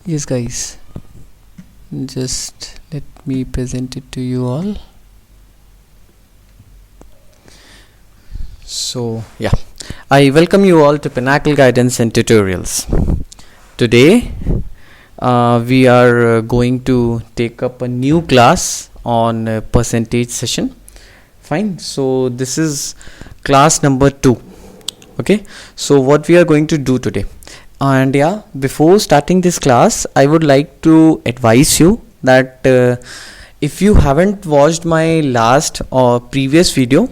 Yes guys, just let me present it to you all. So yeah, I welcome you all to Pinnacle Guidance and Tutorials. Today we are going to take up a new class on percentage session. Fine, so this is class number 2. Okay, so what we are going to do today, and yeah, before starting this class I would like to advise you that if you haven't watched my last or previous video,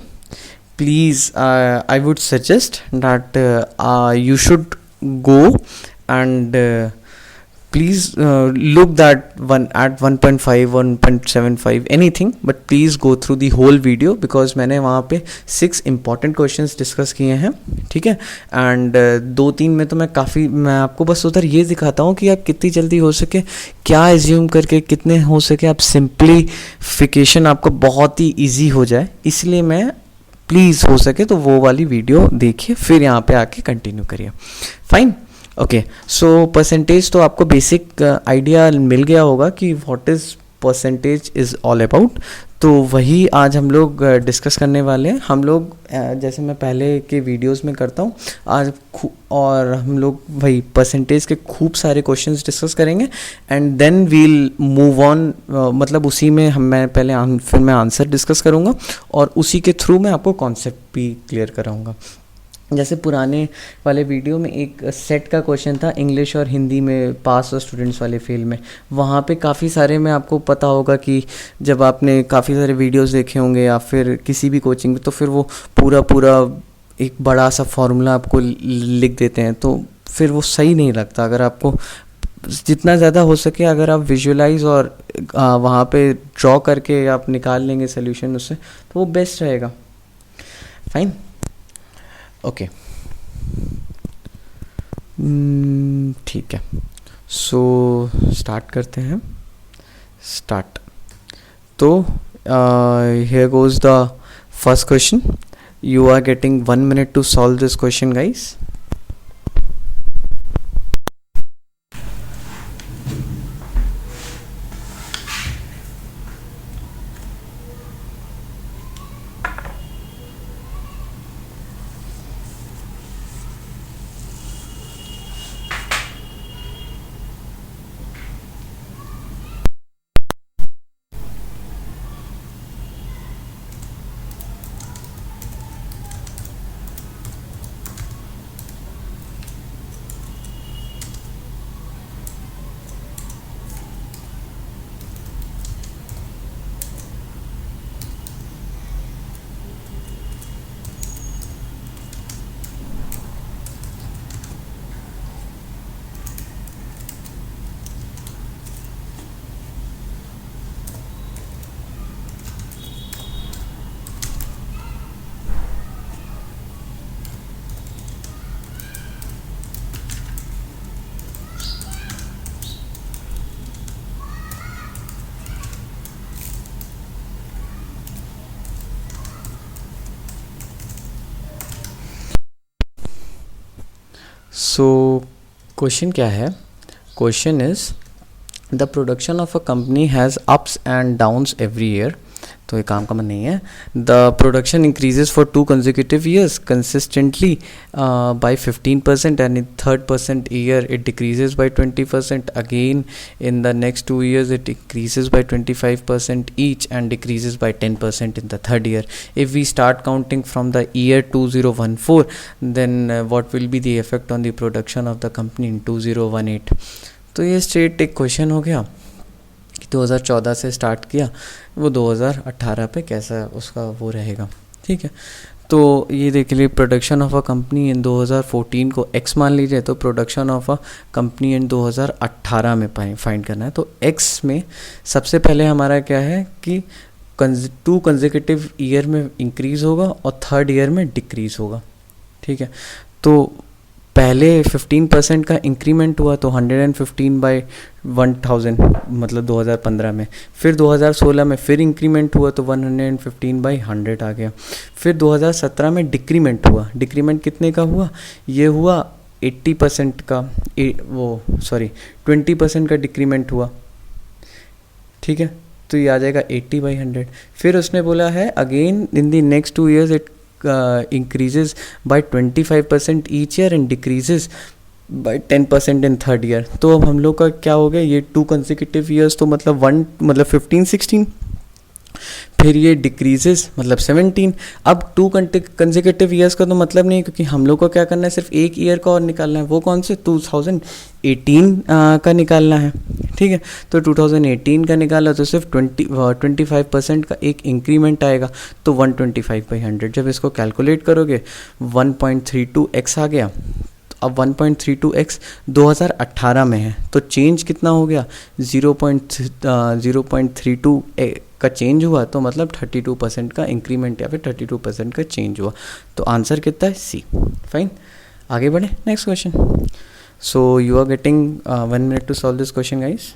please I would suggest that you should go and please look that one at 1.5 1.75 anything, but please go through the whole video because मैंने वहाँ पे 6 important questions discuss किए हैं. ठीक है, and 2-3 में तो मैं आपको बस उधर ये दिखाता हूँ कि आप कितनी जल्दी हो सके क्या एज्यूम करके कितने हो सके आप सिंप्लीफिकेशन आपको बहुत ही ईजी हो जाए, इसलिए मैं प्लीज़ हो सके तो वो वाली वीडियो देखिए फिर यहाँ पे आके कंटिन्यू करिए. Fine, okay. सो परसेंटेज तो आपको बेसिक आइडिया मिल गया होगा कि what is percentage is all about. तो वही आज हम लोग डिस्कस करने वाले हैं. हम लोग जैसे मैं पहले के वीडियोस में करता हूँ आज और हम लोग वही परसेंटेज के खूब सारे क्वेश्चंस डिस्कस करेंगे and then we'll move on. मतलब उसी में फिर मैं आंसर डिस्कस करूँगा और उसी के थ्रू मैं आपको कॉन्सेप्ट भी क्लियर कराऊँगा. जैसे पुराने वाले वीडियो में एक सेट का क्वेश्चन था इंग्लिश और हिंदी में पास और स्टूडेंट्स वाले फेल में, वहाँ पे काफ़ी सारे में आपको पता होगा कि जब आपने काफ़ी सारे वीडियोस देखे होंगे या फिर किसी भी कोचिंग में, तो फिर वो पूरा एक बड़ा सा फॉर्मूला आपको लिख देते हैं, तो फिर वो सही नहीं लगता. अगर आपको जितना ज़्यादा हो सके अगर आप विजुअलाइज और वहाँ पे ड्रॉ करके आप निकाल लेंगे सोल्यूशन उससे, तो वो बेस्ट रहेगा. फाइन, ओके, ठीक है. सो स्टार्ट करते हैं. स्टार्ट. तो here goes the first question. You are getting 1 minute to solve this question guys. So question क्या है? Question is the production of a company has ups and downs every year. तो ये काम का मन नहीं है. The production increases for 2 consecutive years consistently by 15% and in third percent year it decreases by 20%. Again in the next 2 years it increases by 25% each and decreases by 10% in the third year. If we start counting from the year 2014, then what will be the effect on the production of the company in 2018? तो ये straight एक question हो गया कि 2014 से start किया, वो 2018 पे कैसा उसका वो रहेगा. ठीक है, तो ये देख लीजिए प्रोडक्शन ऑफ अ कंपनी इन 2014 को x मान लीजिए, तो प्रोडक्शन ऑफ अ कंपनी इन 2018 में फाइंड करना है. तो x में सबसे पहले हमारा क्या है कि 2 consecutive ईयर में इंक्रीज़ होगा और थर्ड ईयर में डिक्रीज़ होगा. ठीक है, तो पहले 15% का इंक्रीमेंट हुआ तो 115/1000 मतलब 2015 में. फिर 2016 में फिर इंक्रीमेंट हुआ तो 115/100 आ गया. फिर 2017 में डिक्रीमेंट हुआ. डिक्रीमेंट कितने का हुआ? ये हुआ 80% का वो सॉरी 20% का डिक्रीमेंट हुआ, ठीक है, तो ये आ जाएगा 80/100। फिर उसने बोला है again in the next 2 years it increases by 25% each year and decreases bye 10% in third year. तो अब हम लोग का क्या हो गया, ये 2 कंसेक्यूटिव ईयर्स, तो मतलब 15-16, फिर ये डिक्रीजेस मतलब 17। अब 2 कंसेक्यूटिव ईयर्स का तो मतलब नहीं है, क्योंकि हम लोग को क्या करना है, सिर्फ एक ईयर का और निकालना है। वो कौन से, 2018 का निकालना है, ठीक है। तो 2018 का निकाला तो सिर्फ 25% का एक इंक्रीमेंट आएगा, तो 125/100। जब इसको कैलकुलेट करोगे 1.32x आ गया। अब 1.32x 2018 में है, तो चेंज कितना हो गया, 0.32 का चेंज हुआ, तो मतलब 32% का इंक्रीमेंट या फिर 32% का चेंज हुआ। तो आंसर कितना है, सी। फाइन, आगे बढ़े next question. So you are getting 1 minute to solve this question guys.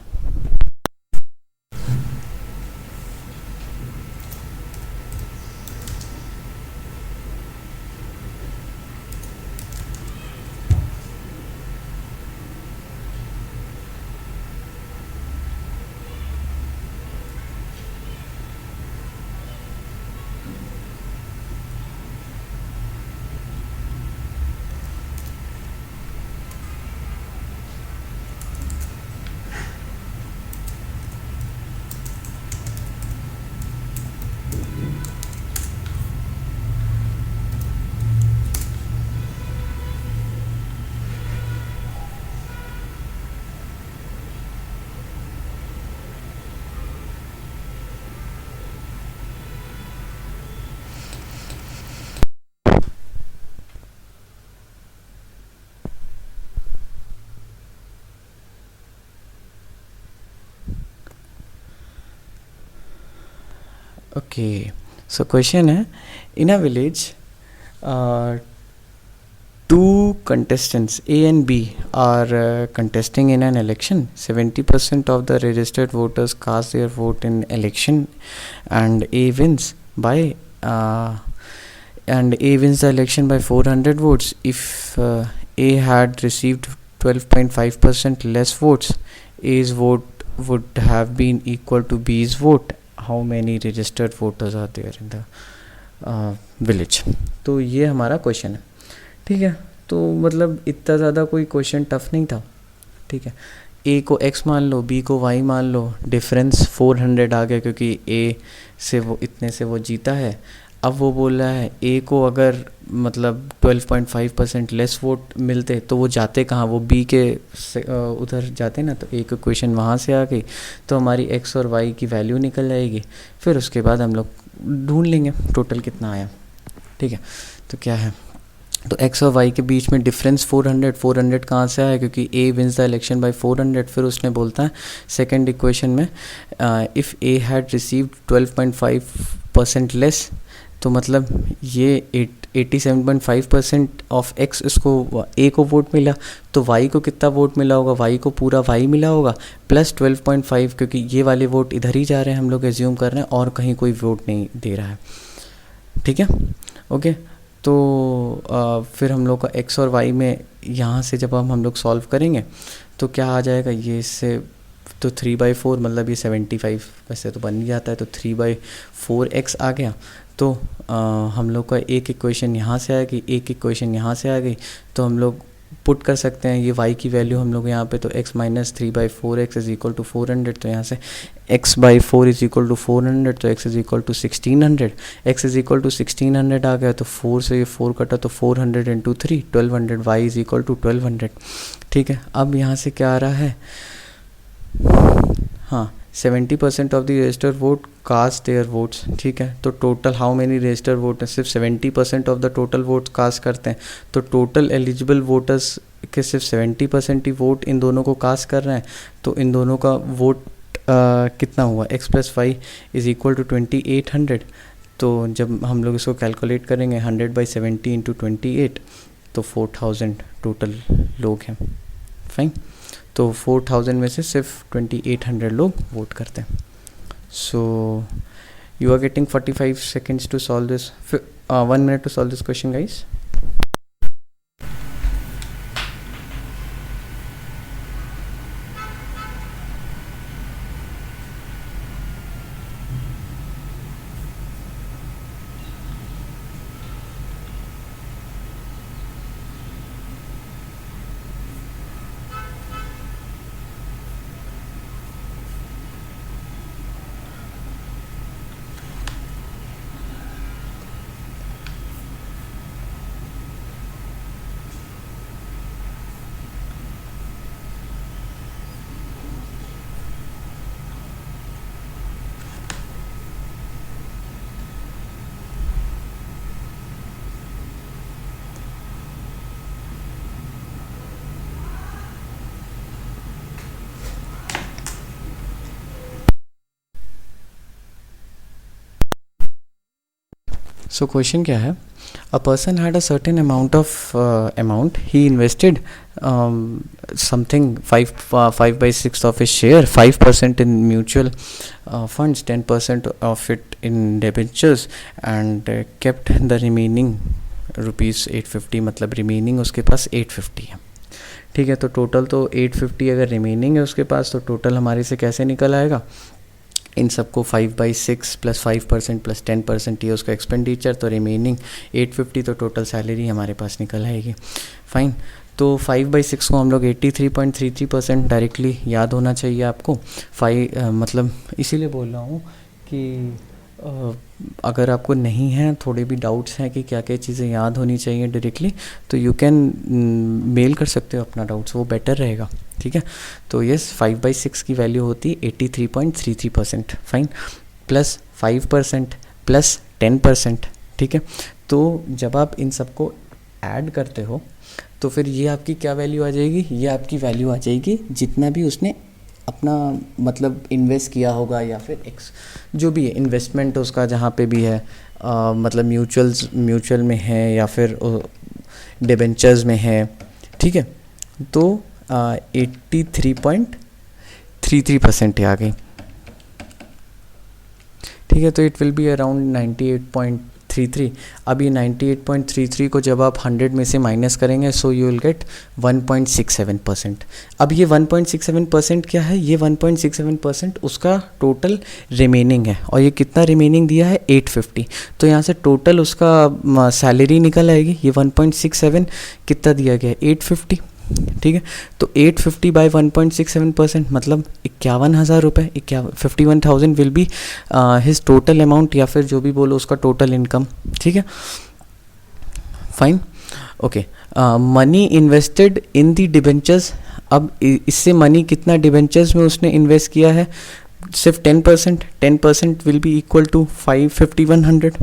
Okay, so question है, in a village, two contestants A and B are contesting in an election. 70% of the registered voters cast their vote in election, and A wins the election by 400 votes. If A had received 12.5% less votes, A's vote would have been equal to B's vote. How many registered voters are there in the village. तो ये हमारा question है, ठीक है। तो मतलब इतना ज़्यादा कोई क्वेश्चन टफ नहीं था, ठीक है। ए को x मान लो, बी को y मान लो, डिफरेंस 400 आ गया, क्योंकि ए से वो इतने से वो जीता है। अब वो बोल रहा है ए को अगर मतलब 12.5% लेस वोट मिलते तो वो जाते कहाँ, वो बी के उधर जाते ना। तो ए को क्वेश्चन वहाँ से आ गई, तो हमारी x और y की वैल्यू निकल जाएगी। फिर उसके बाद हम लोग ढूंढ लेंगे टोटल कितना आया, ठीक है। तो क्या है, तो x और y के बीच में डिफरेंस 400 कहाँ से आया, क्योंकि a wins the election by 400। फिर उसने बोलता है सेकंड इक्वेशन में if a had received 12.5% less, तो मतलब ये 87.5% ऑफ x इसको a को वोट मिला, तो y को कितना वोट मिला होगा, y को पूरा y मिला होगा प्लस 12.5, क्योंकि ये वाले वोट इधर ही जा रहे हैं, हम लोग एज्यूम कर रहे हैं, और कहीं कोई वोट नहीं दे रहा है, ठीक है। ओके, तो फिर हम लोग का x और y में यहाँ से जब हम लोग सॉल्व करेंगे तो क्या आ जाएगा, ये इससे तो 3/4 मतलब ये 75 वैसे तो बन ही जाता है, तो 3/4x आ गया। तो हम लोग का एक इक्वेशन यहाँ से आ गई, एक इक्वेशन यहाँ से आ गई, तो हम लोग पुट कर सकते हैं ये y की वैल्यू हम लोग यहाँ पे, तो x minus 3/4x is equal to 400। तो यहाँ से x/4 इज इक्वल टू 400, तो x is equal to 1600। x is equal to 1600 आ गया, तो 4 से ये 4 कटा, तो 400 into 3 1200, y is equal to 1200, ठीक है। अब यहाँ से क्या आ रहा है, हाँ 70% of the register vote cast their votes, ठीक है। तो total how many register vote, सिर्फ 70% of the total vote cast करते हैं, तो टोटल एलिजिबल वोटर्स के सिर्फ 70% ही वोट इन दोनों को कास्ट कर रहे हैं। तो इन दोनों का वोट कितना हुआ, x + y is equal to 2800। तो जब हम लोग इसको कैलकुलेट करेंगे 100/70 इंटू 28, तो 4000 टोटल लोग हैं, फाइन। तो 4000 में से सिर्फ 2800 लोग वोट करते हैं। So you are getting 45 seconds to solve this, 1 minute to solve this question guys. So question क्या है, a person had a certain amount he invested something 5 by 6 of his share, 5% in mutual funds, 10% of it in debentures, and kept the remaining rupees 850, मतलब remaining उसके पास 850 है. ठीक है, तो total तो 850 अगर रिमेनिंग है उसके पास, तो टोटल हमारे से कैसे निकल आएगा, इन सबको 5/6 प्लस 5% प्लस 10% ये उसका एक्सपेंडिचर, तो रिमेनिंग 850, तो टोटल सैलरी हमारे पास निकल आएगी. फाइन, तो 5/6 को हम लोग 83.33% डायरेक्टली याद होना चाहिए आपको. मतलब इसीलिए बोल रहा हूँ कि अगर आपको नहीं है, थोड़े भी डाउट्स हैं कि क्या क्या चीज़ें याद होनी चाहिए डायरेक्टली, तो यू कैन मेल कर सकते हो अपना डाउट्स, वो बेटर रहेगा. ठीक है, तो यस 5/6 की वैल्यू होती है 83.33%. Fine, plus 5% plus 10%. ठीक है, तो जब आप इन सबको ऐड करते हो तो फिर ये आपकी क्या वैल्यू आ जाएगी, ये आपकी वैल्यू आ जाएगी जितना भी उसने अपना मतलब इन्वेस्ट किया होगा, या फिर जो भी है इन्वेस्टमेंट उसका जहाँ पे भी है, मतलब म्यूचुअल में है या फिर डिबेंचर्स में है. ठीक है, तो 83.33% आ गई. ठीक है, तो इट विल बी अराउंड 98.33. अब ये 98.33 को जब आप 100 में से माइनस करेंगे, सो यू विल गेट 1.67%. अब ये 1.67% क्या है, ये 1.67% उसका टोटल रिमेनिंग है, और ये कितना रिमेनिंग दिया है 850. तो यहाँ से टोटल उसका सैलरी निकल आएगी. ये 1.67 कितना दिया गया है 850. ठीक है, तो 850 बाई 1.67% मतलब 51,000 रुपये, 51,000 will be his total amount, या फिर जो भी बोलो उसका टोटल इनकम. ठीक है, fine, okay. Money invested in the debentures. अब इससे मनी कितना डिबेंचर्स में उसने इन्वेस्ट किया है, सिर्फ 10%. 10% will be equal to 5100.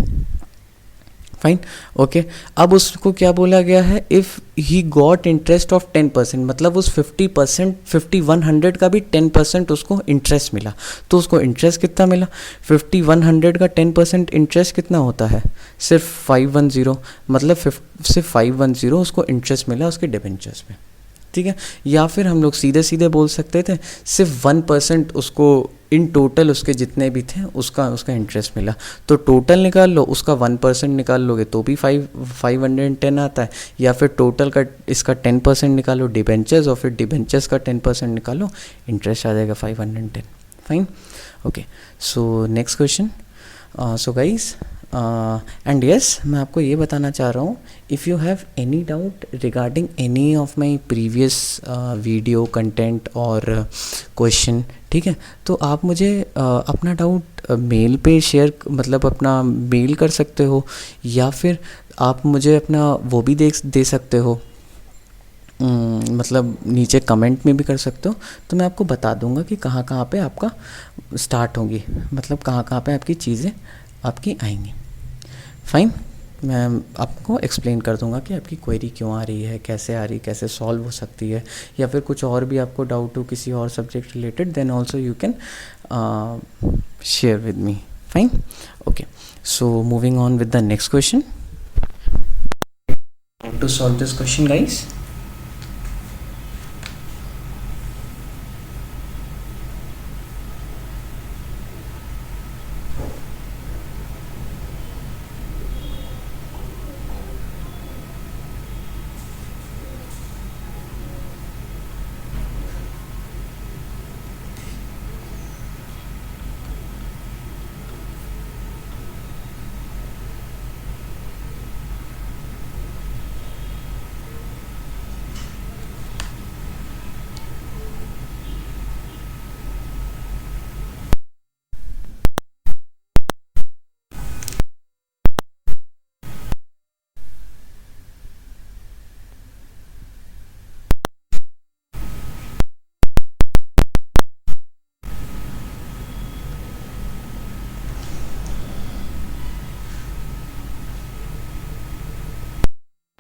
Fine, okay. अब उसको क्या बोला गया है, if he got interest of 10%, मतलब उस 50% 5100 का भी 10% उसको इंटरेस्ट मिला. तो उसको इंटरेस्ट कितना मिला, 5100 का 10% इंटरेस्ट कितना होता है, सिर्फ 510, मतलब सिर्फ 510 उसको इंटरेस्ट मिला उसके डिबेंचर्स में. ठीक है, या फिर हम लोग सीधे सीधे बोल सकते थे सिर्फ 1% उसको इन टोटल उसके जितने भी थे उसका इंटरेस्ट मिला. तो टोटल निकाल लो, उसका 1% निकाल लोगे तो भी 510 आता है, या फिर टोटल का इसका 10% निकालो डिबेंचर्स, और फिर डिबेंचर्स का 10% निकालो, इंटरेस्ट आ जाएगा 510. Fine, okay. So next question. So guys, and yes, मैं आपको ये बताना चाह रहा हूँ, if you have any doubt regarding any of my previous video content और क्वेश्चन, ठीक है, तो आप मुझे अपना डाउट मेल पे शेयर, मतलब अपना मेल कर सकते हो, या फिर आप मुझे अपना वो भी दे सकते हो, मतलब नीचे कमेंट में भी कर सकते हो. तो मैं आपको बता दूंगा कि कहाँ कहाँ पे आपका स्टार्ट होगी, मतलब कहाँ कहाँ पे आपकी चीज़ें आपकी आएंगी. फाइन, मैं आपको एक्सप्लेन कर दूंगा कि आपकी क्वेरी क्यों आ रही है, कैसे आ रही, कैसे सॉल्व हो सकती है, या फिर कुछ और भी आपको डाउट हो किसी और subject related, then also you can share with me. Fine, okay. So moving on with the next question. To solve this question guys,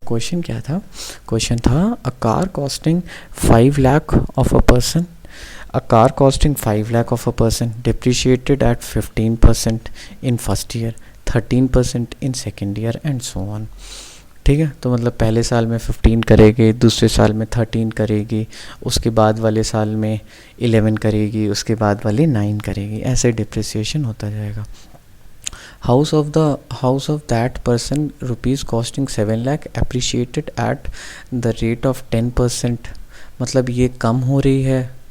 question क्या था, क्वेश्चन था a car costing 5 lakh of a person, a car costing 5 lakh of a person depreciated at 15% in first year, 13% in second year and so on. ठीक है, तो मतलब पहले साल में 15 करेगी, दूसरे साल में 13 करेगी, उसके बाद वाले साल में 11 करेगी, उसके बाद वाले 9 करेगी, ऐसे डिप्रिसिएशन होता जाएगा. House of that person rupees costing 7 lakh appreciated at the rate of 10%. मतलब ये कम हो रही है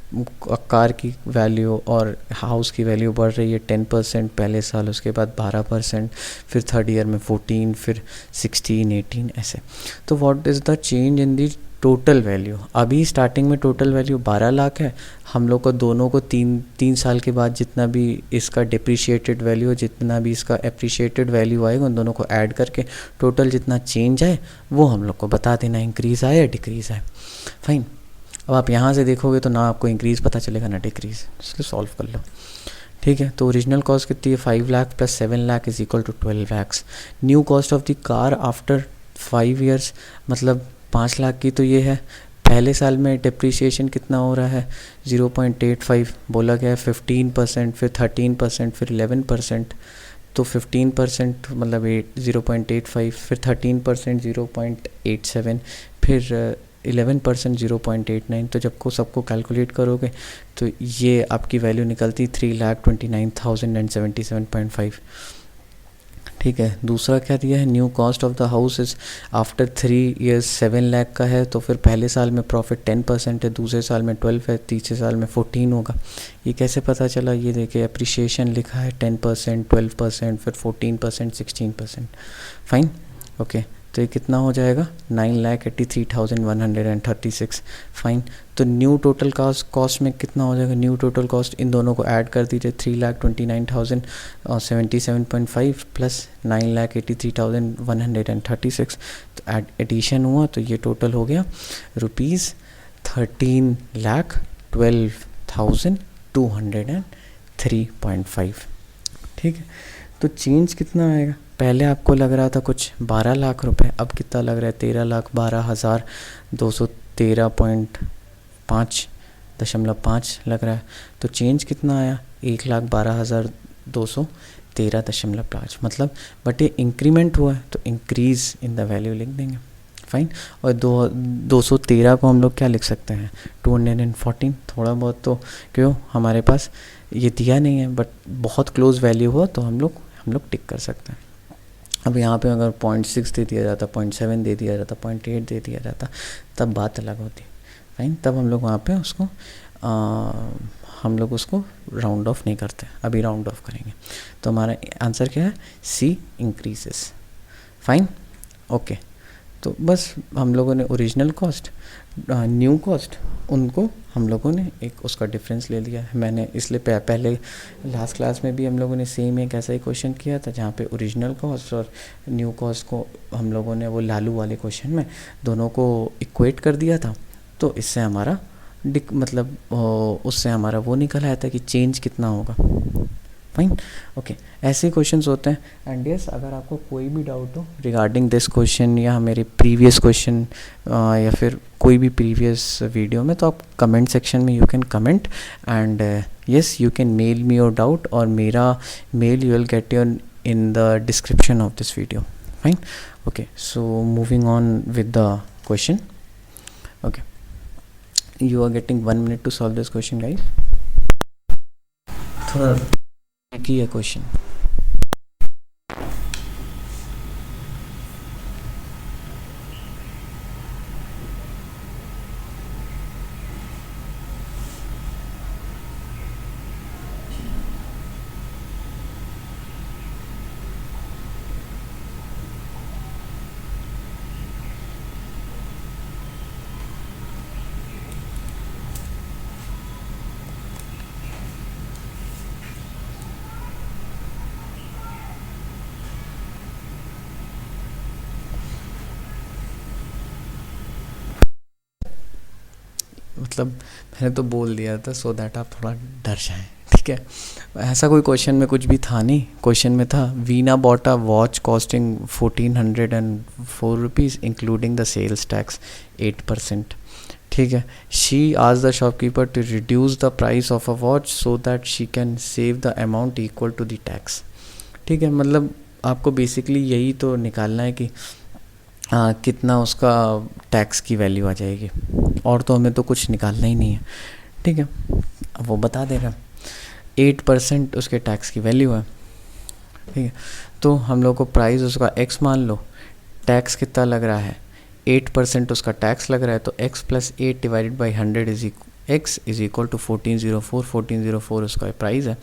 कार की वैल्यू और हाउस की वैल्यू बढ़ रही है 10% पहले साल, उसके बाद 12%, फिर थर्ड ईयर में 14, फिर 16, 18 ऐसे. तो what is the change in the total value. अभी स्टार्टिंग में टोटल वैल्यू 12 लाख है. हम लोग को दोनों को तीन साल के बाद जितना भी इसका डिप्रिशिएटेड वैल्यू, जितना भी इसका एप्रिशिएटेड वैल्यू आएगा, उन दोनों को ऐड करके टोटल जितना चेंज आए वो हम लोग को बता देना, इंक्रीज़ आए या डिक्रीज़ आए. फाइन. अब आप यहाँ से देखोगे तो ना आपको इंक्रीज़ पता चलेगा ना डिक्रीज़, इसलिए सॉल्व कर लो. ठीक है, तो ओरिजिनल कॉस्ट कितनी है 5 lakh plus 7 lakh is equal to 12 lakhs. New cost of the car after 5 years मतलब 5 लाख की तो ये है. पहले साल में डिप्रिसिएशन कितना हो रहा है 0.85 बोला गया है, 15%, फिर 13%, फिर 11%. तो 15% मतलब 0.85, फिर 13% 0.87, फिर 11% 0.89. तो जब को सबको कैलकुलेट करोगे तो ये आपकी वैल्यू निकलती 3,29,077.5. ठीक है, दूसरा क्या दिया है, new cost of the house is after 3 years 7 lakh का है. तो फिर पहले साल में प्रॉफिट 10% है, दूसरे साल में 12 है, तीसरे साल में 14 होगा. ये कैसे पता चला, ये देखिए अप्रिशिएशन लिखा है 10%, 12%, फिर 14%, 16%. फाइन. ओके, तो ये कितना हो जाएगा 9,83,136. फाइन. तो न्यू टोटल कॉस्ट में कितना हो जाएगा, न्यू टोटल कॉस्ट इन दोनों को ऐड कर दीजिए 3,29,077.5 प्लस 9,83,136. तो एडिशन हुआ तो ये टोटल हो गया ₹13,12,203.5. ठीक है, तो चेंज कितना आएगा, पहले आपको लग रहा था कुछ 12 लाख रुपए, अब कितना लग रहा है 13,12,213.5 लग रहा है. तो चेंज कितना आया 1,12,213.5. मतलब बट ये इंक्रीमेंट हुआ है तो इंक्रीज़ इन द वैल्यू लिख देंगे. फाइन. और 213 को हम लोग क्या लिख सकते हैं 214. थोड़ा बहुत तो क्यों हमारे पास ये दिया नहीं है, बट बहुत क्लोज वैल्यू हुआ तो हम लोग टिक कर सकते हैं. अब यहाँ पे अगर 0.6 दे दिया जाता, 0.7 दे दिया जाता, 0.8 दे दिया जाता, तब बात अलग होती. फाइन. तब हम लोग वहाँ पे उसको हम लोग उसको राउंड ऑफ नहीं करते, अभी राउंड ऑफ करेंगे. तो हमारा आंसर क्या है, सी इंक्रीजेस. फाइन. ओके, तो बस हम लोगों ने ओरिजिनल कॉस्ट, न्यू कॉस्ट, उनको हम लोगों ने एक उसका डिफरेंस ले लिया है. मैंने इसलिए पहले लास्ट क्लास में भी हम लोगों ने सेम एक ऐसा ही क्वेश्चन किया था जहाँ पे ओरिजिनल कॉस्ट और न्यू कॉस्ट को हम लोगों ने वो लालू वाले क्वेश्चन में दोनों को इक्वेट कर दिया था. तो इससे हमारा मतलब उससे हमारा वो निकल आया था कि चेंज कितना होगा. फाइन. ओके, ऐसे क्वेश्चंस होते हैं. एंड यस, अगर आपको कोई भी डाउट हो रिगार्डिंग दिस क्वेश्चन या मेरे प्रीवियस क्वेश्चन या फिर कोई भी प्रीवियस वीडियो में, तो आप कमेंट सेक्शन में you can comment. And yes, you can mail me your doubt, और मेरा mail you will get your in the description of this video. Fine. Okay, so moving on with the question. Okay, you are getting 1 minute to solve this question, guys. थोड़ा की है question. मतलब मैंने तो बोल दिया था सो दैट आप थोड़ा डर जाएं. ठीक है, ऐसा कोई क्वेश्चन में कुछ भी था नहीं. क्वेश्चन में था Veena bought a watch costing 1,404 rupees including the sales tax 8%. ठीक है, she asked the shopkeeper to reduce the price of a watch so that she can save the amount equal to the tax. ठीक है, मतलब आपको basically यही तो निकालना है कि कितना उसका टैक्स की वैल्यू आ जाएगी, और तो हमें तो कुछ निकालना ही नहीं है, ठीक है। अब वो बता देगा 8% उसके टैक्स की वैल्यू है, ठीक है। तो हम लोग को प्राइस उसका x मान लो, टैक्स कितना लग रहा है 8% उसका टैक्स लग रहा है, तो x + 8 divided by 100 x is equal to 1404 उसका प्राइस है।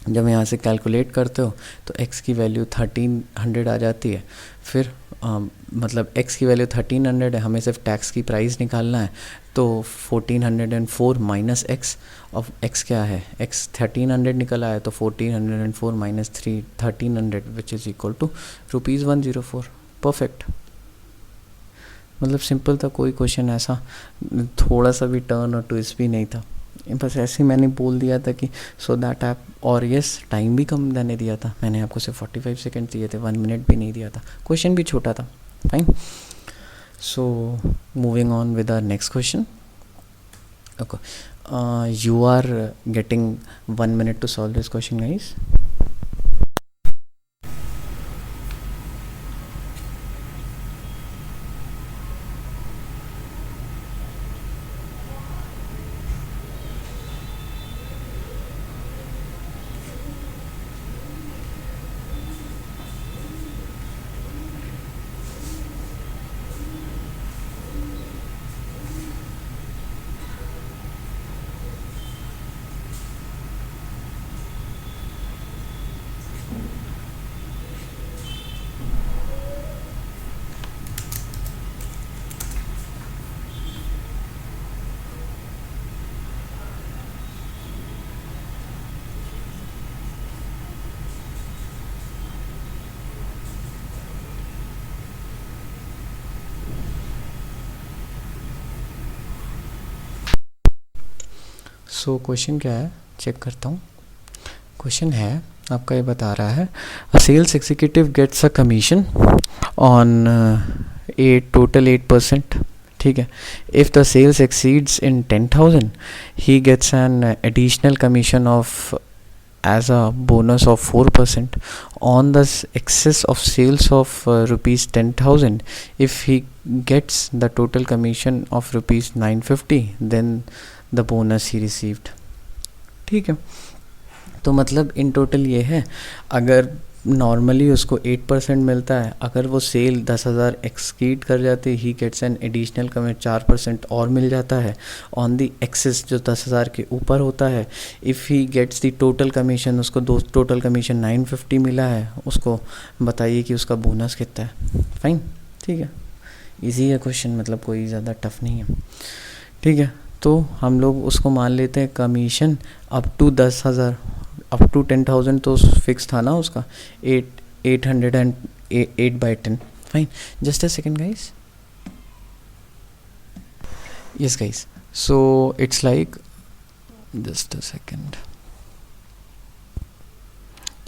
जब यहाँ से कैलकुलेट करते हो तो x की वैल्यू 1300 आ जाती है। फिर मतलब x की वैल्यू 1300 है, हमें सिर्फ टैक्स की प्राइस निकालना है, तो 1404 माइनस x, और x क्या है, x 1300 निकला है, तो 1404 minus 1300 which is equal to ₹104। Perfect, मतलब सिंपल था, कोई क्वेश्चन ऐसा थोड़ा सा भी टर्न और ट्विस्ट भी नहीं था, बस ऐसे ही मैंने बोल दिया था कि सो दैट आप, और यस टाइम भी कम देने दिया था मैंने आपको, सिर्फ 45 सेकेंड दिए थे, 1 मिनट भी नहीं दिया था, क्वेश्चन भी छोटा था। Fine, so moving on with our next question. Okay, you are getting 1 minute to solve this question, guys. So question क्या है, चेक करता हूँ। क्वेश्चन है आपका, ये बता रहा है a sales executive gets a commission on a total 8%, ठीक है। If the sales exceeds in 10,000 he gets an additional commission of as a bonus of 4% on the excess of sales of rupees 10,000. If he gets the total commission of rupees 950, then the bonus he received, ठीक है। तो मतलब in total ये है, अगर normally उसको 8% मिलता है, अगर वो सेल 10,000 एक्सकीड कर जाती है, he gets an additional commission 4% और मिल जाता है ऑन दी एक्सेस जो 10,000 के ऊपर होता है। If he gets the total commission, उसको टोटल कमीशन 950 मिला है, उसको बताइए कि उसका बोनस कितना है। फाइन, ठीक है, इजी है क्वेश्चन, मतलब कोई ज़्यादा टफ नहीं है, ठीक है। तो हम लोग उसको मान लेते हैं commission up to 10,000, up to 10,000 तो फिक्स था ना उसका, 8/10। Fine, just a second guys, yes guys, so it's like just a second,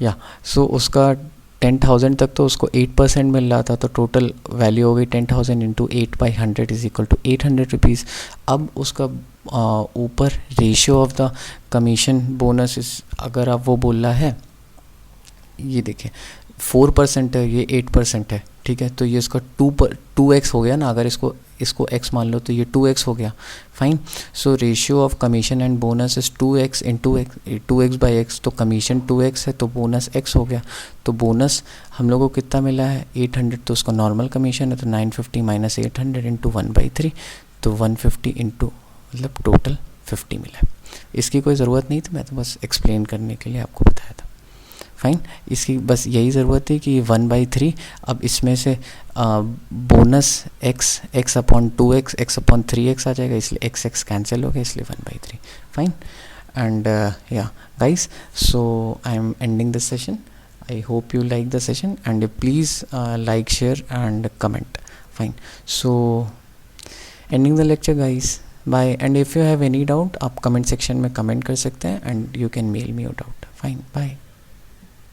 या सो उसका 10,000 तक तो उसको 8% मिल रहा था, तो टोटल वैल्यू हो गई 10,000 into 8/100 is equal to 800 rupees. अब उसका ऊपर ratio of the commission bonus is, अगर आप वो बोल रहा है, ये देखिए 4% है, ये 8% है, ठीक है। तो ये इसका 2x हो गया ना, अगर इसको x मान लो तो ये 2x हो गया। Fine, so ratio of commission and bonus is 2x into 2x/x, तो कमीशन 2x है तो बोनस x हो गया। तो बोनस हम लोगों को कितना मिला है 800, तो उसका नॉर्मल कमीशन है तो 950 माइनस 800 इंटू 1/3, तो 150 इंटू मतलब टोटल 50 मिला है। इसकी कोई ज़रूरत नहीं थी, मैं तो बस एक्सप्लेन करने के लिए आपको बताया था। फाइन, इसकी बस यही ज़रूरत है कि 1/3, अब इसमें से bonus x upon 2x, x upon 3x आ जाएगा, इसलिए x कैंसिल हो गया, इसलिए 1/3। फाइन, एंड या guys, so I am ending this session. I hope you like the session, and please like, share and comment. Fine, so ending the lecture guys, bye, and if you have any doubt आप comment section में comment कर सकते हैं, and you can mail me your doubt. Fine, bye.